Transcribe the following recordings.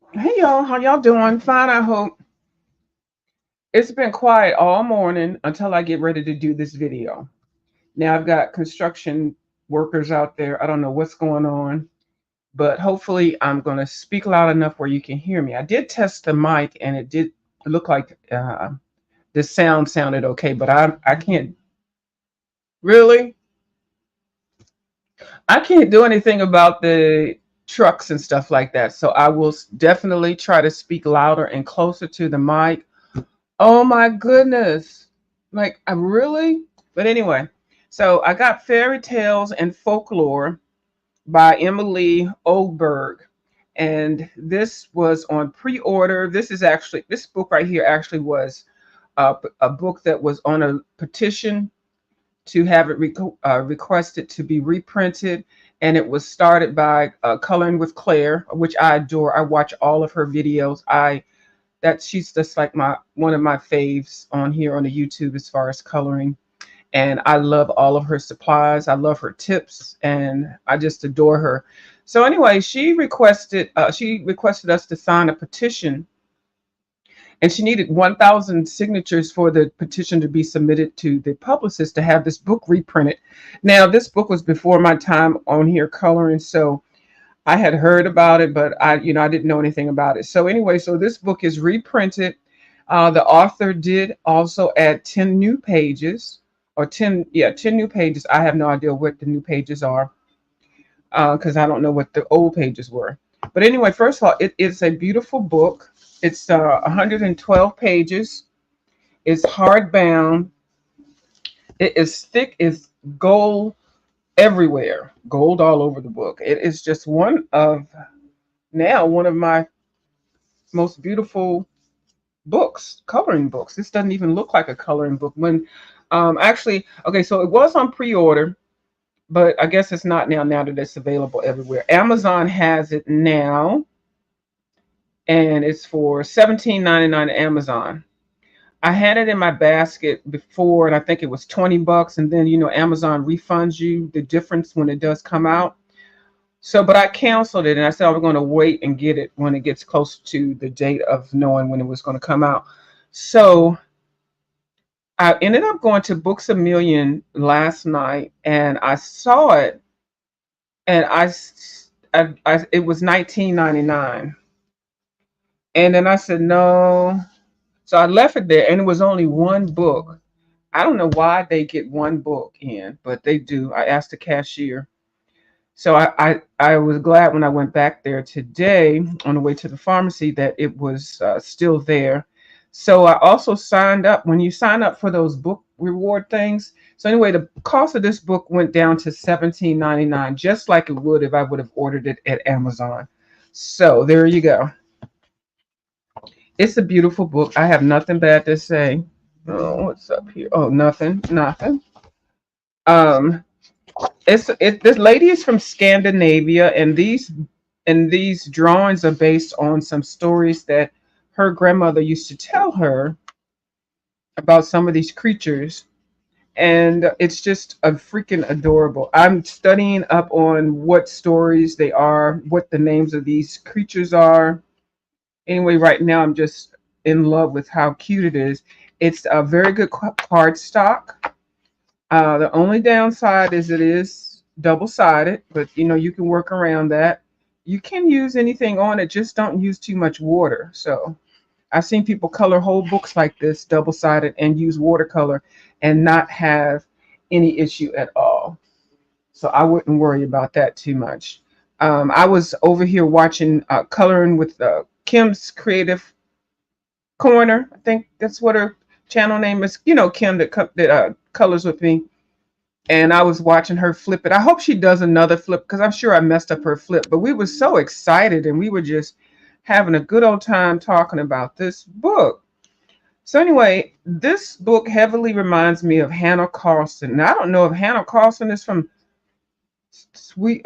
Hey y'all, how y'all doing? Fine, I hope. It's been quiet all morning until I get ready to do this video. Now I've got construction workers out there. I don't know what's going on, but hopefully I'm going to speak loud enough where you can hear me. I did test the mic and it did look like the sound sounded okay, but I can't really, I can't do anything about the trucks and stuff like that. So I will definitely try to speak louder and closer to the mic. Oh my goodness. Like, I really? But anyway, so I got Fairy Tales and Folklore by Emelie Oberg. And this was on pre order. This book right here actually was a book that was on a petition to have it requested to be reprinted. And it was started by Coloring with Claire, which I adore. I watch all of her videos. She's just like my one of my faves on here on the YouTube as far as coloring. And I love all of her supplies. I love her tips, and I just adore her. So anyway, she requested us to sign a petition, and she needed 1,000 signatures for the petition to be submitted to the publicist to have this book reprinted. Now, this book was before my time on here coloring, so I had heard about it, but I didn't know anything about it. So anyway, so this book is reprinted. The author did also add 10 new pages, or 10, yeah, 10 new pages. I have no idea what the new pages are because I don't know what the old pages were. But anyway, first of all, it is a beautiful book. It's 112 pages. It's hardbound. It is thick as gold everywhere, gold all over the book. It is just one of my most beautiful books, coloring books. This doesn't even look like a coloring book. Actually, okay, so it was on pre-order, but I guess it's not now that it's available everywhere. Amazon has it now, and it's for 17.99 Amazon. I had it in my basket before, and I think it was 20 bucks, and then Amazon refunds you the difference when it does come out. So, but I canceled it and I said I was going to wait and get it when it gets close to the date of knowing when it was going to come out. So I ended up going to Books a Million last night and I saw it, and it was 19.99. And then I said no. So I left it there, and it was only one book. I don't know why they get one book in, but they do. I asked the cashier. So I was glad when I went back there today on the way to the pharmacy that it was still there. So I also signed up when you sign up for those book reward things. So anyway, the cost of this book went down to 17.99, just like it would if I would have ordered it at Amazon. So there you go. It's a beautiful book. I have nothing bad to say. Oh, what's up here? Oh, nothing, nothing. Um, this lady is from Scandinavia, and these drawings are based on some stories that her grandmother used to tell her about some of these creatures, and it's just a freaking adorable. I'm studying up on what stories they are, what the names of these creatures are. Anyway, right now I'm just in love with how cute it is. It's a very good cardstock. The only downside is it is double sided, but you can work around that. You can use anything on it, just don't use too much water. So I've seen people color whole books like this, double sided, and use watercolor and not have any issue at all. So I wouldn't worry about that too much. I was over here watching Coloring with Kim's Creative Corner. I think that's what her channel name is. Kim that colors with me, and I was watching her flip it. I hope she does another flip because I'm sure I messed up her flip. But we were so excited and we were just having a good old time talking about this book. So anyway, this book heavily reminds me of Hannah Carlson. Now I don't know if Hannah Carlson is from Sweden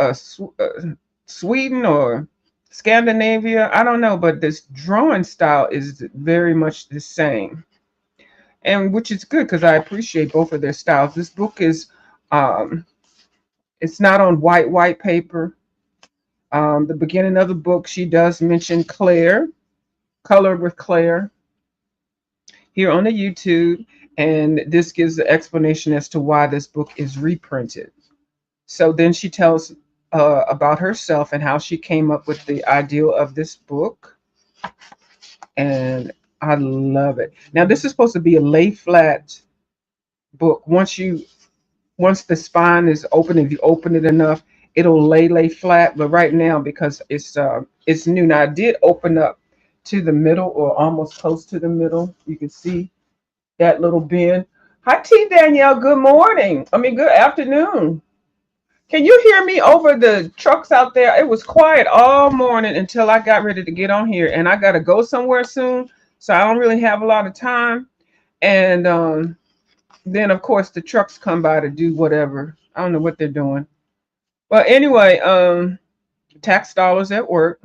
or Scandinavia. I don't know, but this drawing style is very much the same, and which is good because I appreciate both of their styles. This book is um, it's not on white paper. The beginning of the book, she does mention Claire, Color with Claire, here on the YouTube. And this gives the explanation as to why this book is reprinted. So then she tells about herself and how she came up with the idea of this book. And I love it. Now, this is supposed to be a lay flat book. Once the spine is open, if you open it enough, it'll lay flat. But right now, because it's new. Now I did open up to the middle, or almost close to the middle. You can see that little bend. Hi T Danielle, good morning. I mean good afternoon. Can you hear me over the trucks out there? It was quiet all morning until I got ready to get on here, and I gotta go somewhere soon. So I don't really have a lot of time. And then of course the trucks come by to do whatever. I don't know what they're doing. But anyway, tax dollars at work.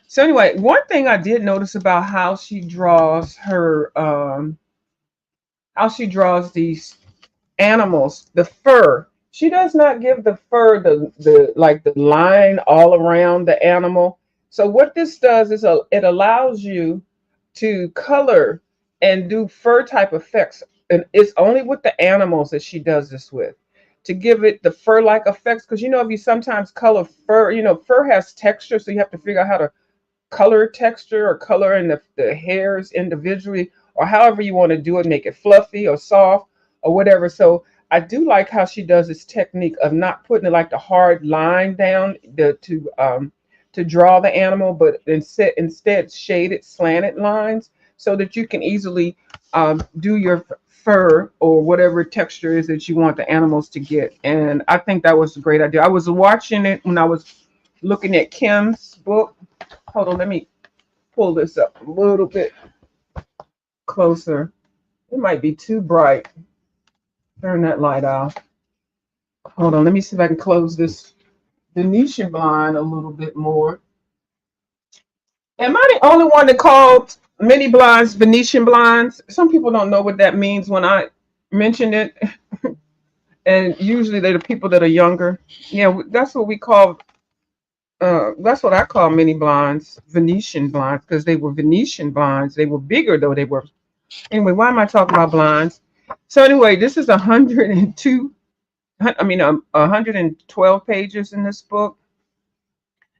So anyway, one thing I did notice about how she draws these animals, the fur. She does not give the fur the like the line all around the animal. So what this does is it allows you to color and do fur type effects. And it's only with the animals that she does this with, to give it the fur like effects. Because if you sometimes color fur, fur has texture, so you have to figure out how to color texture or color in the hairs individually, or however you want to do it, make it fluffy or soft or whatever. So I do like how she does this technique of not putting it like the hard line down to draw the animal, but instead shaded, slanted lines, so that you can easily do your fur or whatever texture is that you want the animals to get. And I think that was a great idea. I was watching it when I was looking at Kim's book. Hold on, let me pull this up a little bit closer. It might be too bright. Turn that light off. Hold on, let me see if I can close this Venetian blind a little bit more. Am I the only one that called mini blinds Venetian blinds? Some people don't know what that means when I mentioned it. And usually they're the people that are younger. Yeah, that's what we call that's what I call mini blinds, Venetian blinds, because they were Venetian blinds. They were bigger though. They were. Anyway, why am I talking about blinds? So anyway, this is 102. I mean, 112 pages in this book.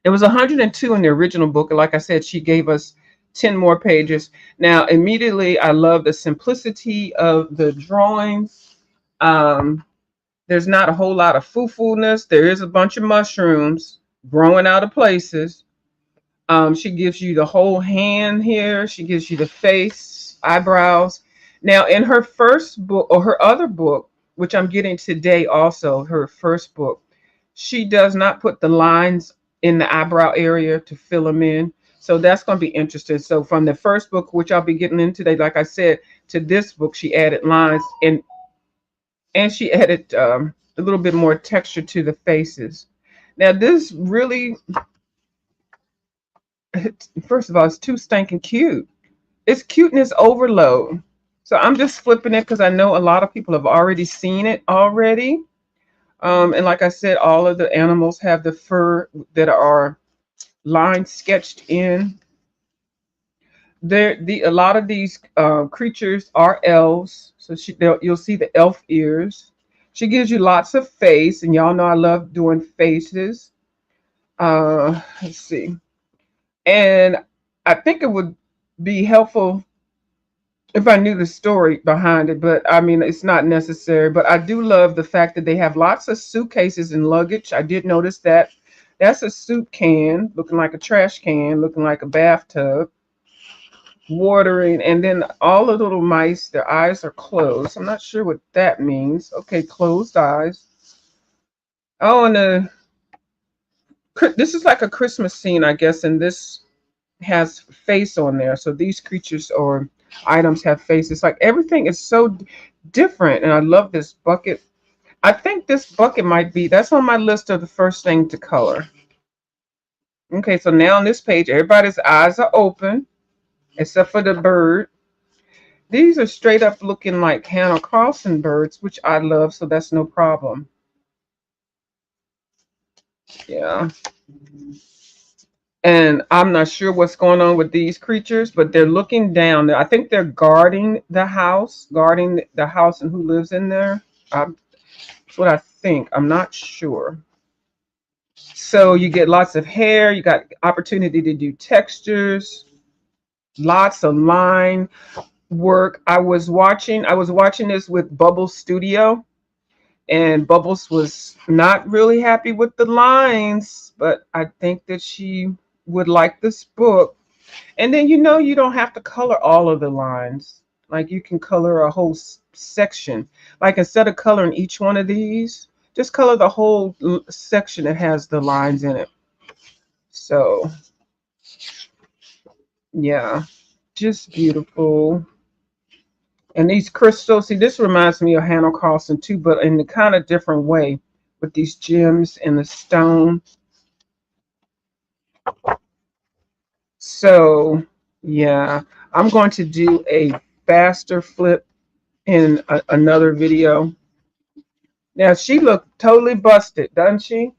It was 102 in the original book. And like I said, she gave us 10 more pages. Now, immediately, I love the simplicity of the drawings. There's not a whole lot of foo-foo-ness. There is a bunch of mushrooms growing out of places. She gives you the whole hand here. She gives you the face, eyebrows. Now, in her first book, or her other book, which I'm getting today also, her first book, she does not put the lines in the eyebrow area to fill them in. So that's going to be interesting. So from the first book, which I'll be getting in today, like I said, to this book, she added lines and she added a little bit more texture to the faces. Now, this really, first of all, it's too stinking cute. It's cuteness overload. So I'm just flipping it because I know a lot of people have already seen it already. And like I said, all of the animals have the fur that are lines sketched in. A lot of these creatures are elves, so you'll see the elf ears. She gives you lots of face, and y'all know I love doing faces. Let's see, and I think it would be helpful if I knew the story behind it, but I mean, it's not necessary. But I do love the fact that they have lots of suitcases and luggage. I did notice that. That's a soup can, looking like a trash can, looking like a bathtub, watering. And then all the little mice, their eyes are closed. I'm not sure what that means. Okay, closed eyes. Oh, and this is like a Christmas scene, I guess, and this has face on there. So these creatures or items have faces. Like everything is so different, and I love this bucket. I think this bucket might be, that's on my list of the first thing to color. Okay, so now on this page, everybody's eyes are open except for the bird. These are straight up looking like Hannah Carlson birds, which I love, so that's no problem. Yeah. And I'm not sure what's going on with these creatures, but they're looking down. I think they're guarding the house and who lives in there. That's what I think. I'm not sure. So you get lots of hair. You got opportunity to do textures, lots of line work. I was watching this with Bubbles Studio, and Bubbles was not really happy with the lines, but I think that she would like this book. And then you don't have to color all of the lines. Like you can color a whole section. Like instead of coloring each one of these, just color the whole section that has the lines in it. So, yeah, just beautiful. And these crystals, see, this reminds me of Hannah Carlson too, but in a kind of different way with these gems and the stone. So, yeah, I'm going to do a faster flip in another video. Now, she looked totally busted, doesn't she?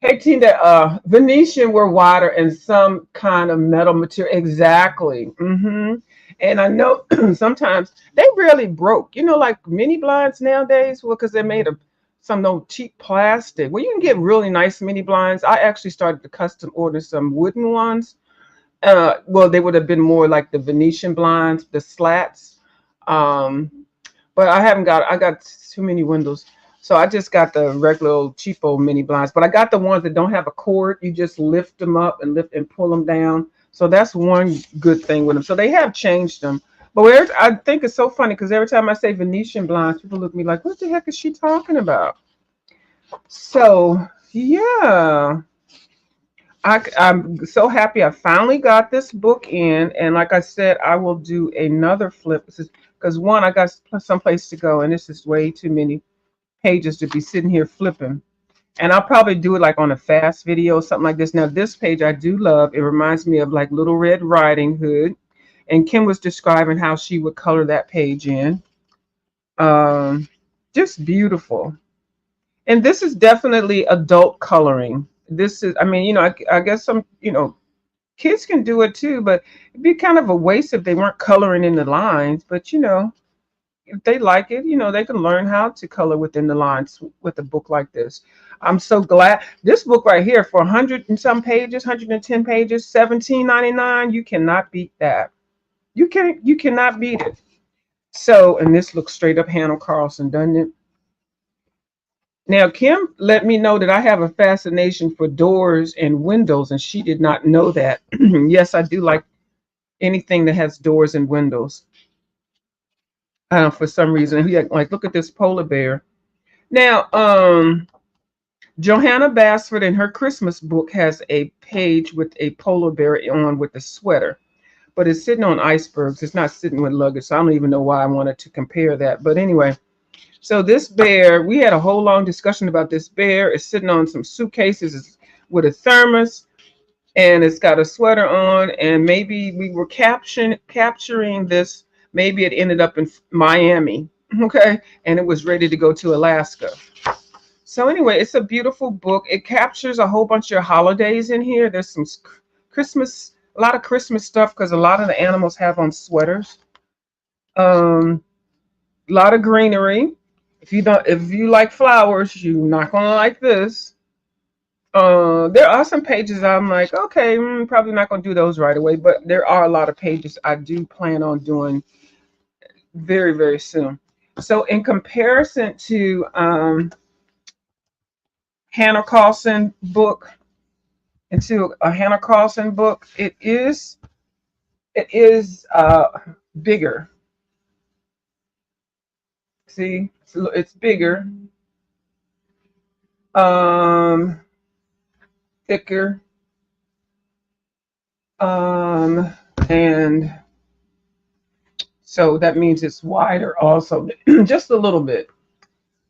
Hey, Tina, Venetian were wider and some kind of metal material. Exactly. And I know sometimes they really broke. Like mini blinds nowadays, well, because they're made of some no cheap plastic. Well, you can get really nice mini blinds. I actually started to custom order some wooden ones. Well, they would have been more like the Venetian blinds, the slats. Um, but I got too many windows. So I just got the regular old cheapo mini blinds. But I got the ones that don't have a cord. You just lift them up and lift and pull them down. So that's one good thing with them. So they have changed them. But I think it's so funny because every time I say Venetian blinds, people look at me like, what the heck is she talking about? So yeah. I'm so happy I finally got this book in, and like I said, I will do another flip because one, I got someplace to go, and this is way too many pages to be sitting here flipping. And I'll probably do it like on a fast video, something like this. Now, this page I do love. It reminds me of like Little Red Riding Hood, and Kim was describing how she would color that page in. Um, just beautiful. And this is definitely adult coloring. This is, I mean, I guess some, kids can do it too, but it'd be kind of a waste if they weren't coloring in the lines. But if they like it, they can learn how to color within the lines with a book like this. I'm so glad this book right here for 100 and some pages, 110 pages, 17.99. You cannot beat that. You cannot beat it. So, and this looks straight up Hannah Carlson, doesn't it? Now, Kim let me know that I have a fascination for doors and windows, and she did not know that. Yes, I do like anything that has doors and windows. For some reason, like, look at this polar bear. Now, Johanna Basford in her Christmas book has a page with a polar bear on with a sweater, but it's sitting on icebergs. It's not sitting with luggage, so I don't even know why I wanted to compare that. But anyway, so this bear, we had a whole long discussion about this bear. It's sitting on some suitcases with a thermos, and it's got a sweater on. And maybe we were capturing this. Maybe it ended up in Miami, okay, and it was ready to go to Alaska. So anyway, it's a beautiful book. It captures a whole bunch of holidays in here. There's some Christmas, a lot of Christmas stuff because a lot of the animals have on sweaters. A lot of greenery. If you like flowers, you're not gonna like this. There are some pages I'm like, okay, probably not gonna do those right away, but there are a lot of pages I do plan on doing very, very soon. So in comparison to Hannah Carlson book, into a Hannah Carlson book, it is bigger. See, it's bigger, um, thicker, and so that means it's wider also, just a little bit.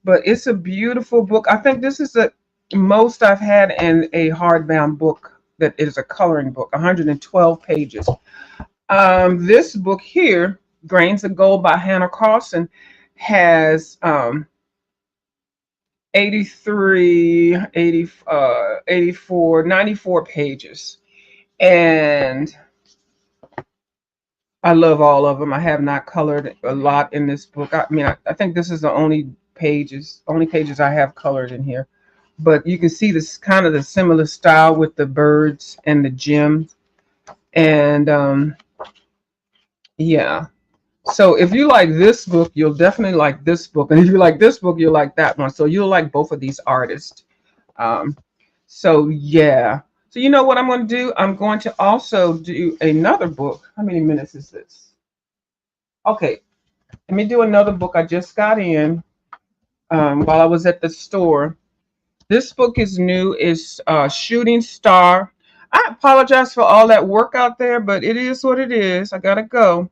But it's a beautiful book. I think this is the most I've had in a hardbound book that is a coloring book, 112 pages. This book here, Grains of Gold by Hannah Carlson, has 83, 80, 84, 94 pages. And I love all of them. I have not colored a lot in this book. I mean, I think this is the only pages I have colored in here. But you can see this kind of the similar style with the birds and the gems. And yeah. So if you like this book, you'll definitely like this book. And if you like this book, you'll like that one. So you'll like both of these artists. Um, so yeah. So you know what I'm going to do? I'm going to also do another book. How many minutes is this? Okay, let me do another book I just got in while I was at the store. This book is new. It's Shooting Star. I apologize for all that work out there, but it is what it is. I gotta go.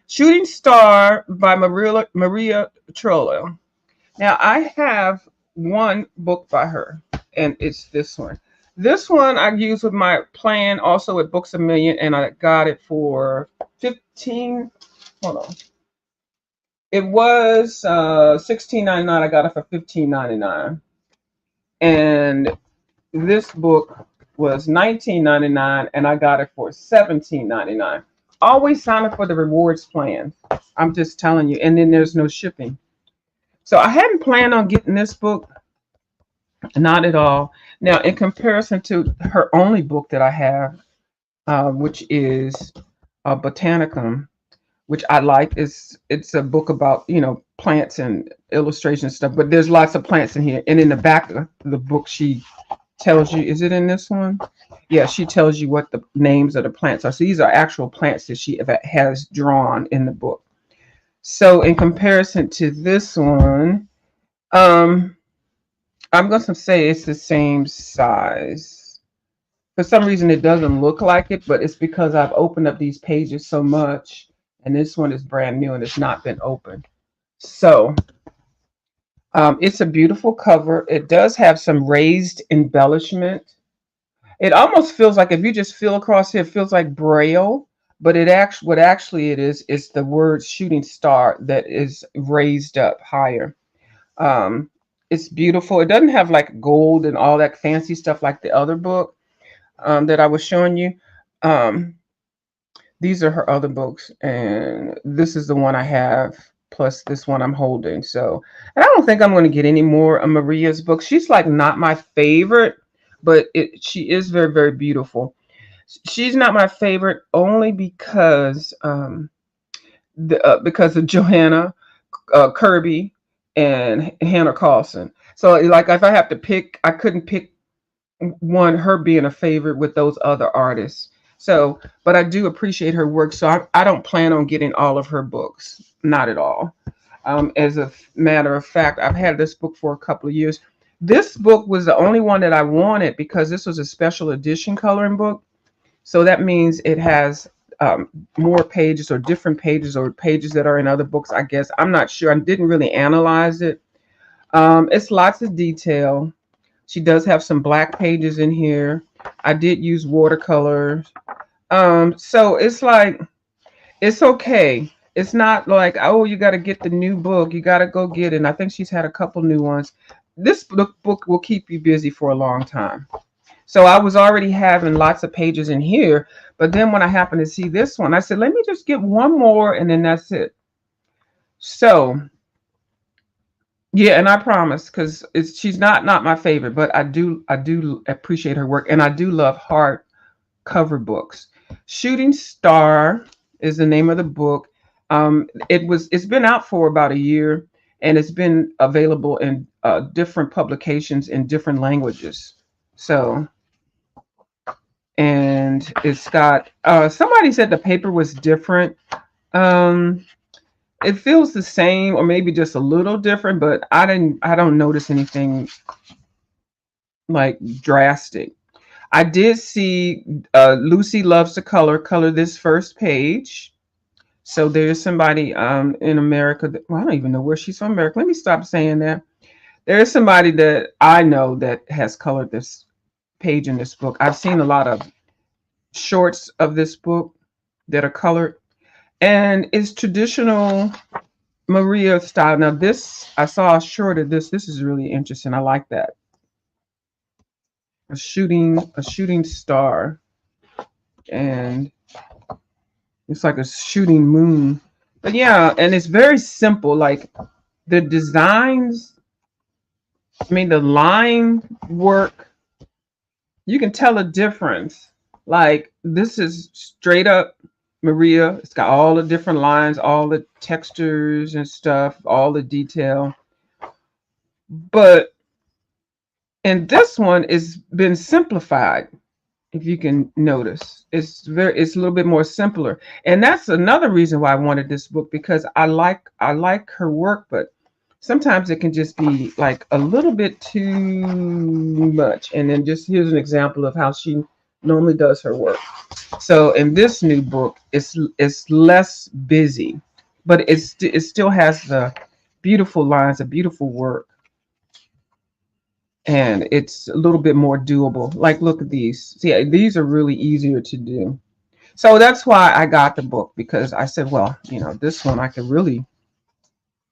Shooting Star by Maria Trollo. Now I have one book by her, and it's this one. This one I used with my plan also at Books a Million, and I got it for 15. Hold on. It was 16.99. I got it for 15.99, and this book was 19.99, and I got it for 17.99. Always sign up for the rewards plan. I'm just telling you, and then there's no shipping. So I hadn't planned on getting this book, not at all. Now, in comparison to her only book that I have, which is Botanicum, which I like. It's a book about plants and illustration stuff, but there's lots of plants in here. And in the back of the book, she tells you, is it in this one? Yeah, she tells you what the names of the plants are. So these are actual plants that she has drawn in the book. So in comparison to this one, I'm going to say it's the same size. For some reason, it doesn't look like it, but it's because I've opened up these pages so much, and this one is brand new and it's not been opened. So it's a beautiful cover. It does have some raised embellishment. It almost feels like if you just feel across here, it feels like Braille, but what actually it is the word shooting star that is raised up higher. Um, it's beautiful. It doesn't have like gold and all that fancy stuff like the other book that I was showing you. Um, these are her other books, and this is the one I have, plus this one I'm holding. So, and I don't think I'm going to get any more of Maria's books. She's like not my favorite, but she is very, very beautiful. She's not my favorite only because of Johanna Kirby and Hannah Carlson. So, like, if I have to pick, I couldn't pick one, her being a favorite with those other artists. So, but I do appreciate her work. So I don't plan on getting all of her books, not at all. As a matter of fact, I've had this book for a couple of years. This book was the only one that I wanted because this was a special edition coloring book. So that means it has more pages or different pages or pages that are in other books, I guess. I'm not sure. I didn't really analyze it. It's lots of detail. She does have some black pages in here. I did use watercolors. So it's like, it's okay. It's not like, oh, you got to get the new book. You got to go get it. And I think she's had a couple new ones. This book will keep you busy for a long time. So I was already having lots of pages in here. But then when I happened to see this one, I said, let me just get one more and then that's it. So yeah, and I promise, because she's not my favorite, but I do appreciate her work, and I do love hard cover books. Shooting Star is the name of the book. It's been out for about a year, and it's been available in different publications in different languages. So, and it's got somebody said the paper was different. It feels the same or maybe just a little different, but I don't notice anything like drastic. I did see Lucy Loves to color this first page. So there's somebody in America well, I don't even know where she's from America. Let me stop saying that. There's somebody that I know that has colored this page in this book. I've seen a lot of shorts of this book that are colored, and it's traditional Maria style. Now this, I saw a short of this. This is really interesting. I like that. A shooting star, and it's like a shooting moon. But yeah, and it's very simple. Like the designs, I mean the line work, you can tell a difference. Like this is straight up Maria. It's got all the different lines, all the textures and stuff, all the detail. But and this one is been simplified. If you can notice, it's a little bit more simpler, and that's another reason why I wanted this book, because I like her work, but sometimes it can just be like a little bit too much. And then just here's an example of how she normally does her work. So in this new book, it's less busy, but it still has the beautiful lines, the beautiful work, and it's a little bit more doable. Like, look at these. See, these are really easier to do. So that's why I got the book, because I said, well, this one I could really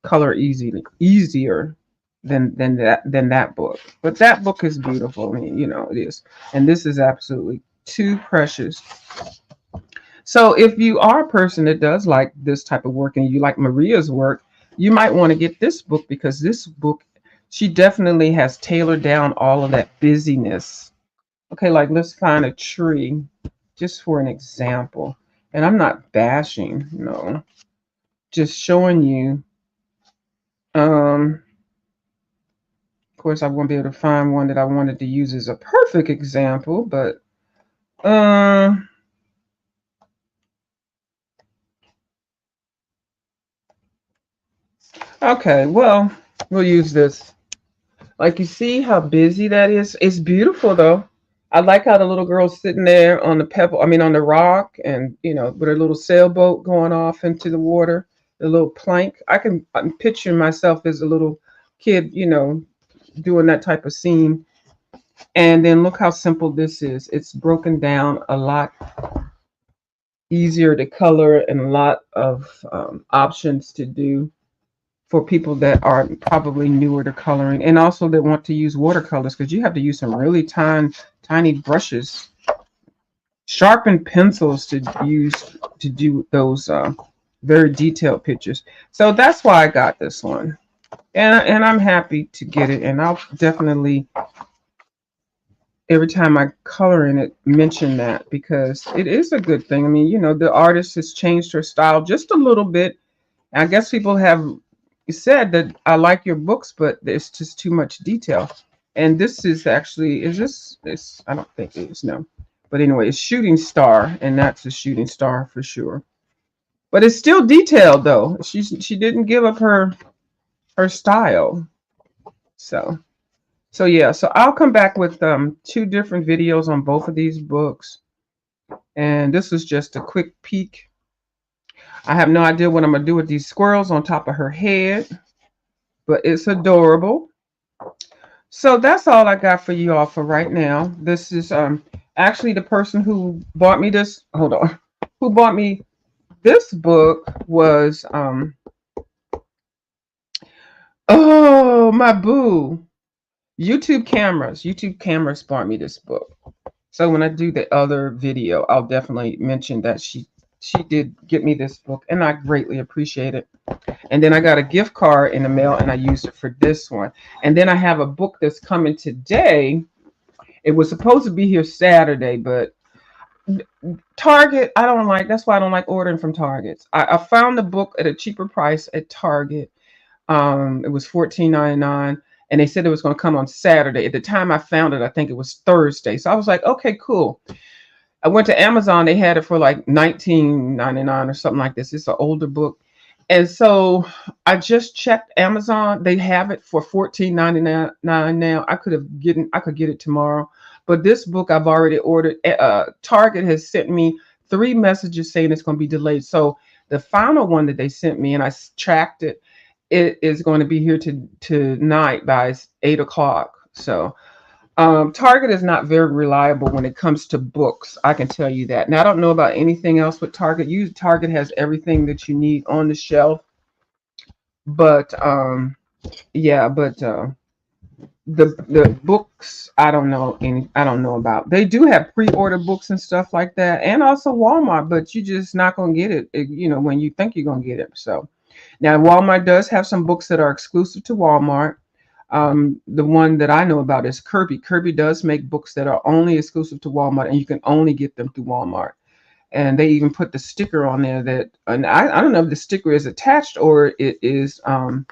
color easier than that book. But that book is beautiful. I mean, it is. And this is absolutely too precious. So if you are a person that does like this type of work and you like Maria's work, you might want to get this book, because this book, she definitely has tailored down all of that busyness. Okay, like let's find a tree just for an example. And I'm not bashing, no, just showing you. Of course, I won't be able to find one that I wanted to use as a perfect example, but okay, well, we'll use this. Like, you see how busy that is? It's beautiful though. I like how the little girl's sitting there on the pebble, I mean on the rock, and with her little sailboat going off into the water, the little plank. I'm picturing myself as a little kid, doing that type of scene. And then look how simple this is. It's broken down a lot easier to color, and a lot of options to do for people that are probably newer to coloring, and also that want to use watercolors, because you have to use some really tiny brushes, sharpened pencils to use to do those very detailed pictures. So that's why I got this one, and I'm happy to get it. And I'll definitely, every time I color in it, mention that, because it is a good thing. I mean, the artist has changed her style just a little bit. I guess people have said that I like your books, but there's just too much detail. And this is actually, is this? I don't think it is, no. But anyway, it's shooting star, and that's a shooting star for sure. But it's still detailed though. She didn't give up her style. So yeah. So I'll come back with 2 different videos on both of these books. And this was just a quick peek. I have no idea what I'm gonna do with these squirrels on top of her head, but it's adorable. So that's all I got for you all for right now. This is actually the person who bought me this. Hold on. Who bought me this book was oh, my boo. YouTube Cameras bought me this book. So when I do the other video, I'll definitely mention that she did get me this book, and I greatly appreciate it. And then I got a gift card in the mail, and I used it for this one. And then I have a book that's coming today. It was supposed to be here Saturday, but Target, I don't like. That's why I don't like ordering from Targets. I found the book at a cheaper price at Target. It was $14.99, and they said it was going to come on Saturday. At the time I found it, I think it was Thursday. So I was like, okay, cool. I went to Amazon. They had it for like $19.99 or something like this. It's an older book. And so I just checked Amazon. They have it for $14.99 now. I could get it tomorrow. But this book I've already ordered. Target has sent me 3 messages saying it's going to be delayed. So the final one that they sent me, and I tracked it, it is going to be here tonight by 8 o'clock. So Target is not very reliable when it comes to books. I can tell you that. Now, I don't know about anything else with Target. Target has everything that you need on the shelf. But yeah, but the books I don't know about. They do have pre-order books and stuff like that, and also Walmart, but you just not gonna get it, when you think you're gonna get it. So now Walmart does have some books that are exclusive to Walmart. The one that I know about is Kirby. Kirby does make books that are only exclusive to Walmart, and you can only get them through Walmart. And they even put the sticker on there that, and I don't know if the sticker is attached or it is on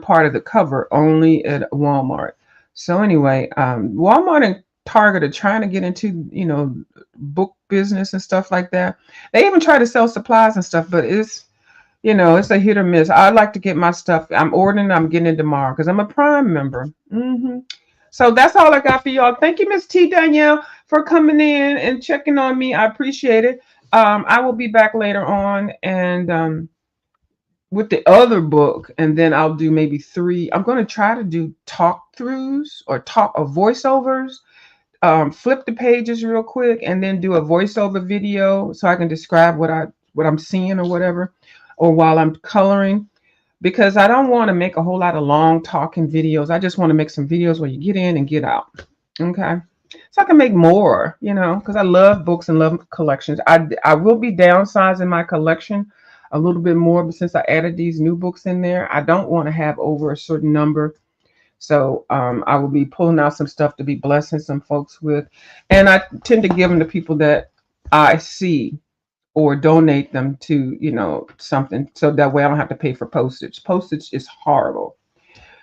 part of the cover, only at Walmart. So anyway, Walmart and Target are trying to get into, book business and stuff like that. They even try to sell supplies and stuff, but it's a hit or miss. I'd like to get my stuff. I'm ordering. I'm getting it tomorrow because I'm a Prime member. So that's all I got for y'all. Thank you, Miss T Danielle, for coming in and checking on me. I appreciate it. I will be back later on and with the other book, and then I'll do maybe three. I'm going to try to do talk throughs or talk or voiceovers. Flip the pages real quick and then do a voiceover video so I can describe what I'm seeing or whatever, or while I'm coloring, because I don't want to make a whole lot of long talking videos. I just want to make some videos where you get in and get out. Okay. So I can make more, because I love books and love collections. I will be downsizing my collection a little bit more, but since I added these new books in there, I don't want to have over a certain number. So I will be pulling out some stuff to be blessing some folks with. And I tend to give them to people that I see or donate them to, something. So that way I don't have to pay for postage. Postage is horrible.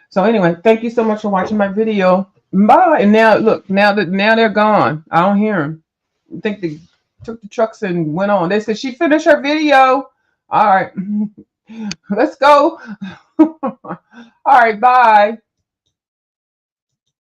So anyway, thank you so much for watching my video. Bye. And now look, now they're gone. I don't hear them. I think they took the trucks and went on. They said she finished her video. All right. Let's go. All right, bye.